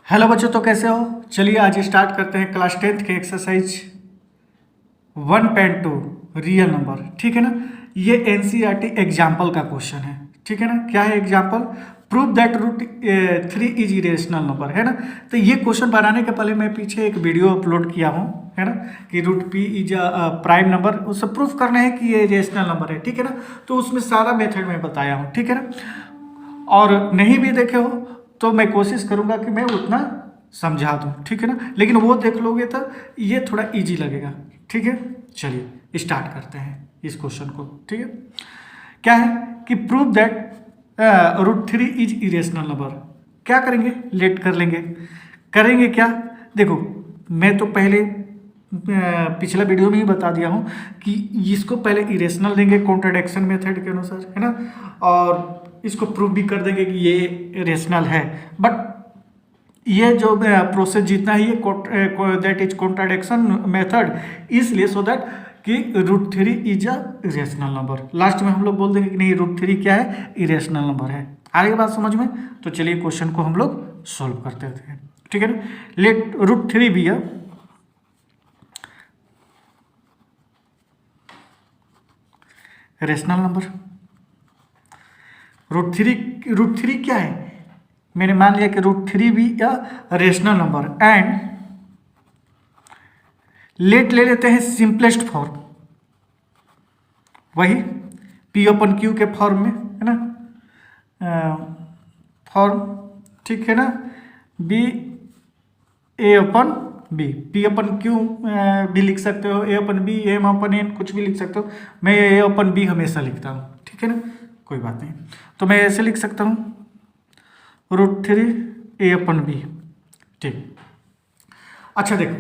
Hello बच्चों, तो कैसे हो? चलिए आज स्टार्ट करते हैं क्लास 10th के एक्सरसाइज 1.2 रियल नंबर। ठीक है ना। ये एनसीईआरटी एग्जाम्पल का क्वेश्चन है। ठीक है ना। क्या है example? Prove that root 3 is irrational number, है ना। तो ये क्वेश्चन बनाने के पहले मैं पीछे एक वीडियो अपलोड किया हूँ, है ना, कि root P is prime number. उससे प्रूफ करना है कि ये इरेशनल नंबर है। ठीक है ना। तो उसमें सारा मेथड मैं बताया हूँ। ठीक है ना। और नहीं भी देखे हो तो मैं कोशिश करूंगा कि मैं उतना समझा दूं। ठीक है ना। लेकिन वो देख लोगे तो ये थोड़ा इजी लगेगा। ठीक है। चलिए स्टार्ट करते हैं इस क्वेश्चन को। ठीक है। क्या है कि prove that root 3 is irrational number. क्या करेंगे? लेट कर लेंगे। करेंगे क्या? देखो, मैं तो पहले पिछला वीडियो में ही बता दिया हूँ कि इसको पहले इरेशनल देंगे कॉन्ट्राडिक्शन मेथड के अनुसार, है ना, और इसको प्रूव भी कर देंगे कि ये रेशनल है। बट ये जो प्रोसेस जितना है ये दैट इज कॉन्ट्राडिक्शन मेथड, इसलिए सो दैट कि root 3 is a irrational number. Last में हम लोग बोल देंगे कि नहीं, रूट 3 क्या है? इरेशनल नंबर है। आगे बात समझ में? तो चलिए क्वेश्चन को हम लोग सॉल्व करते हैं। ठीक है ना। लेट रूट 3 भी है रेशनल नंबर। रूट थ्री क्या है? मैंने मान लिया कि रूट 3 भी या रेशनल नंबर। एंड लेट ले लेते हैं सिंपलेस्ट फॉर्म, वही पी अपन क्यू के फॉर्म में, है ना, फॉर्म। ठीक है ना। बी ए अपन बी, पी अपन क्यू भी लिख सकते हो, ए अपन बी, एम अपन एन, कुछ भी लिख सकते हो। मैं ए अपन बी हमेशा लिखता हूँ। ठीक है ना। कोई बात नहीं। तो मैं ऐसे लिख सकता हूँ रूट 3 ए अपन बी। ठीक। अच्छा देखो,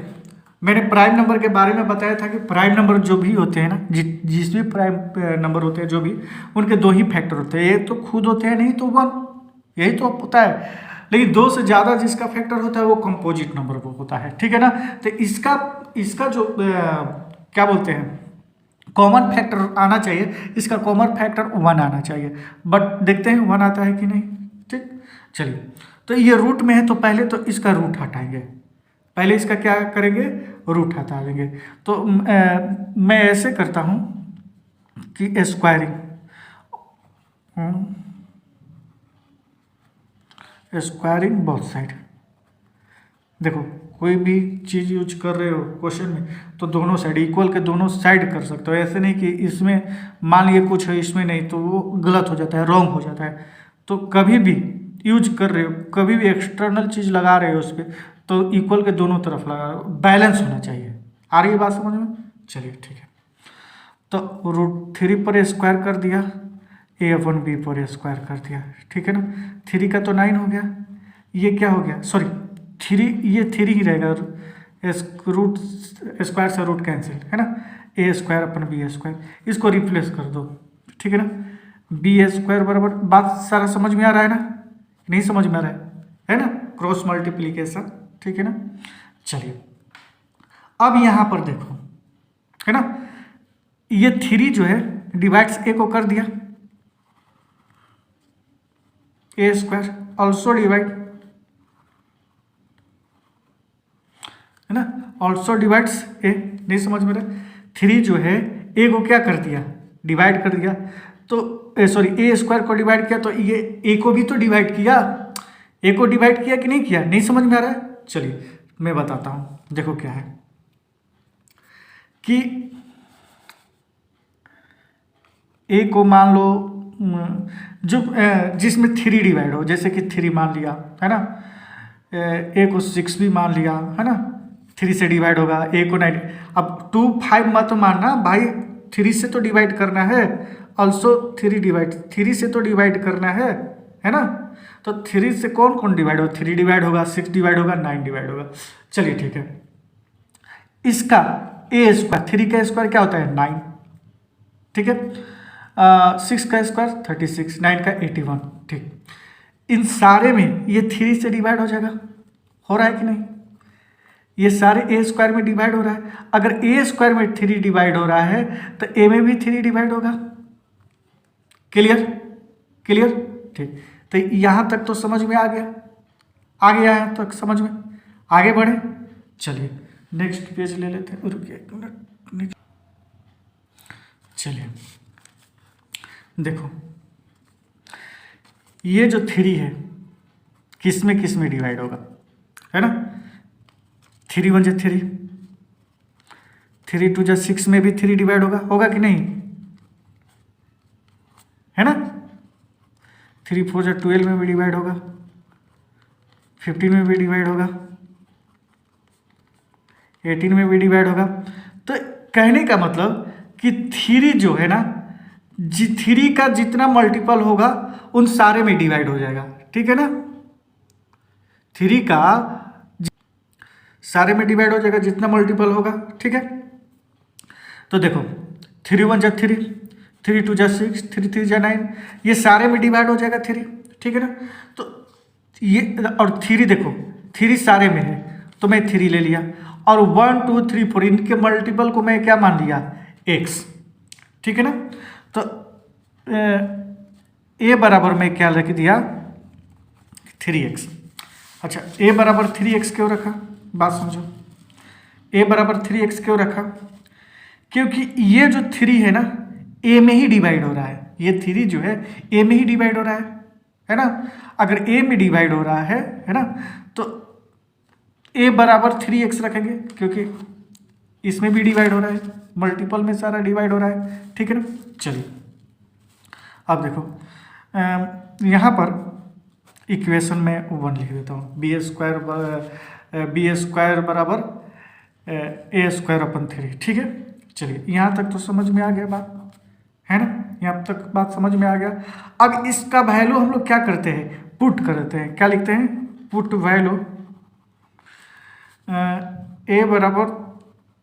मैंने प्राइम नंबर के बारे में बताया था कि प्राइम नंबर जो भी होते हैं ना, जिस भी प्राइम नंबर होते हैं जो भी, उनके दो ही फैक्टर होते हैं। एक तो खुद होते हैं, नहीं तो वन, यही तो होता है। लेकिन दो से ज़्यादा जिसका फैक्टर होता है वो कंपोजिट नंबर वो होता है। ठीक है ना। तो इसका इसका जो क्या बोलते हैं, कॉमन फैक्टर आना चाहिए। इसका कॉमन फैक्टर वन आना चाहिए। बट देखते हैं वन आता है कि नहीं। ठीक। चलिए, तो ये रूट में है तो पहले तो इसका रूट हटाएंगे। पहले इसका क्या करेंगे? रूट हटा देंगे। तो मैं ऐसे करता हूँ कि स्क्वायरिंग, स्क्वायरिंग बोथ साइड। देखो, कोई भी चीज़ यूज कर रहे हो क्वेश्चन में तो दोनों साइड इक्वल के दोनों साइड कर सकते हो। ऐसे नहीं कि इसमें मान लिए कुछ है इसमें नहीं, तो वो गलत हो जाता है, रॉन्ग हो जाता है। तो कभी भी यूज कर रहे हो, कभी भी एक्सटर्नल चीज़ लगा रहे हो उस पर, तो इक्वल के दोनों तरफ लगा रहे हो, बैलेंस होना चाहिए। आ रही है बात समझ में? चलिए ठीक है। तो रूट 3 पर स्क्वायर कर दिया, ए अपन बी पर स्क्वायर कर दिया। ठीक है ना। 3 का तो 9 हो गया। ये क्या हो गया? सॉरी, 3, ये 3 ही रहेगा। रूट स्क्वायर से रूट कैंसिल, है ना। ए स्क्वायर अपन बी स्क्वायर, इसको रिप्लेस कर दो। ठीक है ना। बी स्क्वायर बराबर, बात सारा समझ में आ रहा है ना? नहीं समझ में आ रहा है ना? Cross multiplication. ठीक है ना। चलिए, अब यहां पर देखो, है ना, ये 3 जो है डिवाइड्स ए को कर दिया, ए स्क्वायर ऑल्सो डिवाइड, है ना, ऑल्सो डिवाइड्स ए। नहीं समझ में रहा? 3 जो है ए को क्या कर दिया? डिवाइड कर दिया। तो सॉरी, ए स्क्वायर को डिवाइड किया तो ये ए को भी तो डिवाइड किया। ए को डिवाइड किया कि नहीं किया? नहीं समझ में आ रहा है? चलिए मैं बताता हूँ। देखो क्या है कि ए को मान लो जो जिसमें 3 डिवाइड हो, जैसे कि 3 मान लिया, है ना, ए को 6 भी मान लिया, है ना, 3 से डिवाइड होगा। ए को 9, अब 2 5 मत मानना भाई, 3 से तो डिवाइड करना है, ऑल्सो 3 डिवाइड, 3 से तो डिवाइड करना है ना। तो 3 से कौन कौन डिवाइड होगा? 3 डिवाइड होगा, 6 डिवाइड होगा, 9 डिवाइड होगा। चलिए ठीक है। इसका ए स्क्वायर, 3 का स्क्वायर क्या होता है? 9। ठीक है। 6 का स्क्वायर 36, 9 का 81। ठीक। इन सारे में ये 3 से डिवाइड हो जाएगा। हो रहा है कि नहीं? ये सारे ए स्क्वायर में डिवाइड हो रहा है। अगर ए स्क्वायर में 3 डिवाइड हो रहा है तो ए में भी 3 डिवाइड होगा। क्लियर? क्लियर? ठीक। तो यहां तक तो समझ में आ गया। आ गया है तो समझ में, आगे बढ़े। चलिए नेक्स्ट पेज ले लेते हैं, रुकिए एक मिनट। चलिए देखो, ये जो 3 है किस में डिवाइड होगा, है ना। 3 1 जा 3, 3 2 जा 6 में भी 3 डिवाइड होगा कि नहीं, है ना। 3 4 जा 12 में भी डिवाइड होगा, 15 में भी डिवाइड होगा, 18 में भी डिवाइड होगा। तो कहने का मतलब कि 3 जो है ना, 3 का जितना मल्टीपल होगा उन सारे में डिवाइड हो जाएगा, ठीक है ना। 3 का सारे में डिवाइड हो जाएगा जितना मल्टीपल होगा, ठीक है। तो देखो 3 1 जा 3, 3 2 जा 6, 3 3 जा 9, ये सारे में डिवाइड हो जाएगा 3, ठीक है ना। तो ये और 3 देखो 3 सारे में है तो मैं 3 ले लिया, और 1 2 3 4 इनके मल्टीपल को मैं क्या मान लिया, x, ठीक है ना। तो a बराबर मैं क्या रख दिया, 3x। अच्छा a बराबर 3x क्यों रखा, बात समझो। a बराबर 3x क्यों रखा, क्योंकि ये जो 3 है ना a में ही डिवाइड हो रहा है, ये 3 जो है a में ही डिवाइड हो रहा है ना। अगर a में डिवाइड हो रहा है ना, तो a बराबर 3x रखेंगे क्योंकि इसमें भी डिवाइड हो रहा है, मल्टीपल में सारा डिवाइड हो रहा है, ठीक है ना। चलिए अब देखो यहाँ पर इक्वेशन में 1 लिख देता हूँ, बी स्क्वायर बराबर a स्क्वायर अपन 3, ठीक है। चलिए यहाँ तक तो समझ में आ गया बात, है ना, यहाँ तक बात समझ में आ गया। अब इसका वैल्यू हम लोग क्या करते हैं, पुट करते हैं, क्या लिखते हैं, पुट वैल्यू a बराबर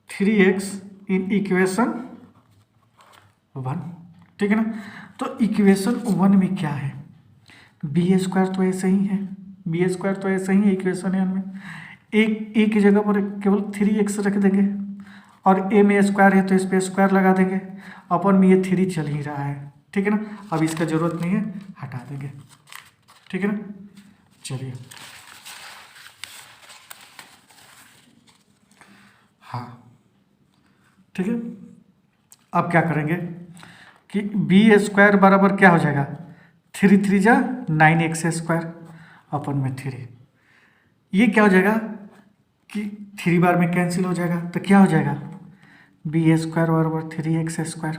3x इन इक्वेशन 1, ठीक है ना। तो इक्वेशन 1 में क्या है, बी स्क्वायर तो ऐसे ही है, बी स्क्वायर तो ऐसे ही है इक्वेशन 1 में, एक की जगह पर केवल 3x रख देंगे, और a में स्क्वायर है तो इस पर स्क्वायर लगा देंगे, अपन में ये 3 चल ही रहा है, ठीक है ना। अब इसका जरूरत नहीं है, हटा देंगे, ठीक है ना। चलिए हाँ ठीक है, अब क्या करेंगे कि बी स्क्वायर बराबर क्या हो जाएगा, 3 3 जा 9x स्क्वायर अपन में 3, ये क्या हो जाएगा कि 3 बार में कैंसिल हो जाएगा, तो क्या हो जाएगा बी स्क्वायर बराबर 3x स्क्वायर।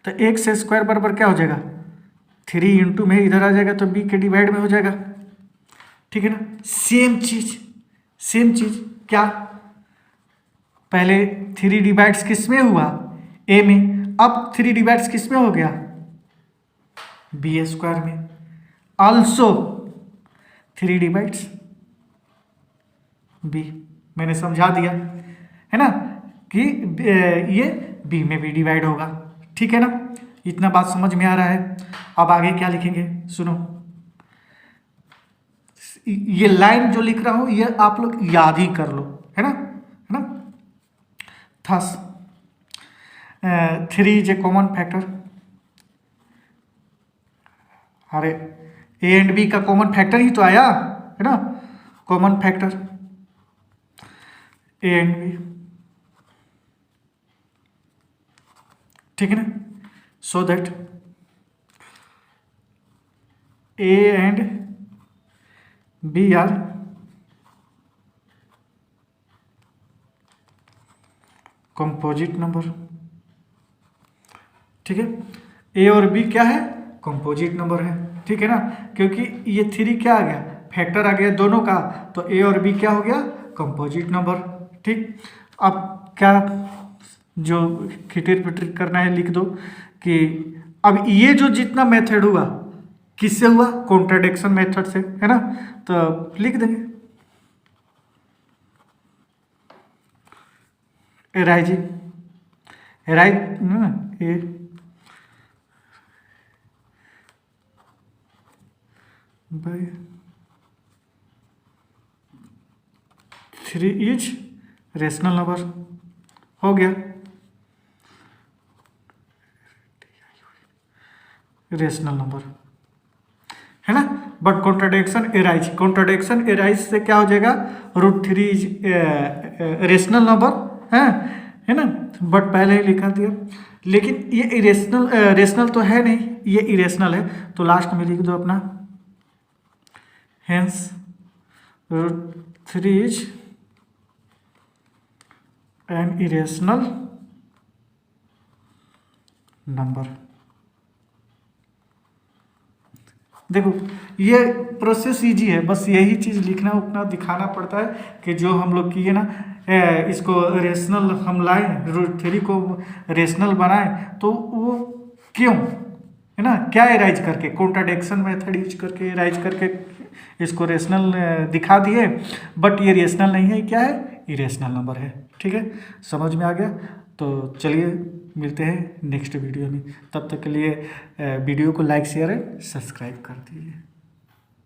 तो एक्स स्क्वायर बराबर क्या हो जाएगा, 3 इंटू में इधर आ जाएगा तो बी के डिवाइड में हो जाएगा, ठीक है ना। सेम चीज क्या, पहले 3 डिवाइड्स किस में हुआ, ए में, अब 3 डिवाइड्स किस में हो गया, बी स्क्वायर में। आल्सो 3 डिवाइड्स बी, मैंने समझा दिया है ना कि ये बी में भी डिवाइड होगा, ठीक है ना। इतना बात समझ में आ रहा है। अब आगे क्या लिखेंगे सुनो, ये लाइन जो लिख रहा हूं ये आप लोग याद ही कर लो, है ना, है ना। Thus 3 is a common factor, अरे ए एंड बी का कॉमन फैक्टर ही तो आया, है ना, common factor A and B, ठीक है ना। So that A and B are composite number, ठीक है। ए और बी क्या है, कंपोजिट नंबर है, ठीक है ना, क्योंकि ये 3 क्या आ गया, फैक्टर आ गया दोनों का, तो ए और बी क्या हो गया, कंपोजिट नंबर, ठीक। अब क्या जो खिटिर पिटिर करना है लिख दो कि अब ये जो जितना मेथड हुआ किससे हुआ, कॉन्ट्राडिक्शन मेथड से, है ना, तो लिख देंगे ए 3 इज रेशनल नंबर, हो गया रेशनल नंबर, है ना। बट कॉन्ट्राडिक्शन एराइज से क्या हो जाएगा, √3 इज रेशनल नंबर है ना। बट पहले ही लिखा दिया, लेकिन ये इरेशनल रेशनल तो है नहीं, ये इरेशनल है, तो लास्ट में लिख दो अपना hence √3 is an irrational number. देखो ये प्रोसेस इजी है, बस यही चीज़ लिखना उतना दिखाना पड़ता है कि जो हम लोग किए ना, इसको रेशनल हम लाए, √3 को रेशनल बनाए, तो वो क्यों, है ना, क्या एराइज करके, कॉन्ट्राडिक्शन मेथड यूज करके एराइज करके इसको रेशनल दिखा दिए, बट ये रेशनल नहीं है, क्या है, इरेशनल नंबर है। ठीक है, समझ में आ गया। तो चलिए मिलते हैं नेक्स्ट वीडियो में, तब तक के लिए वीडियो को लाइक शेयर एंड सब्सक्राइब कर दीजिए।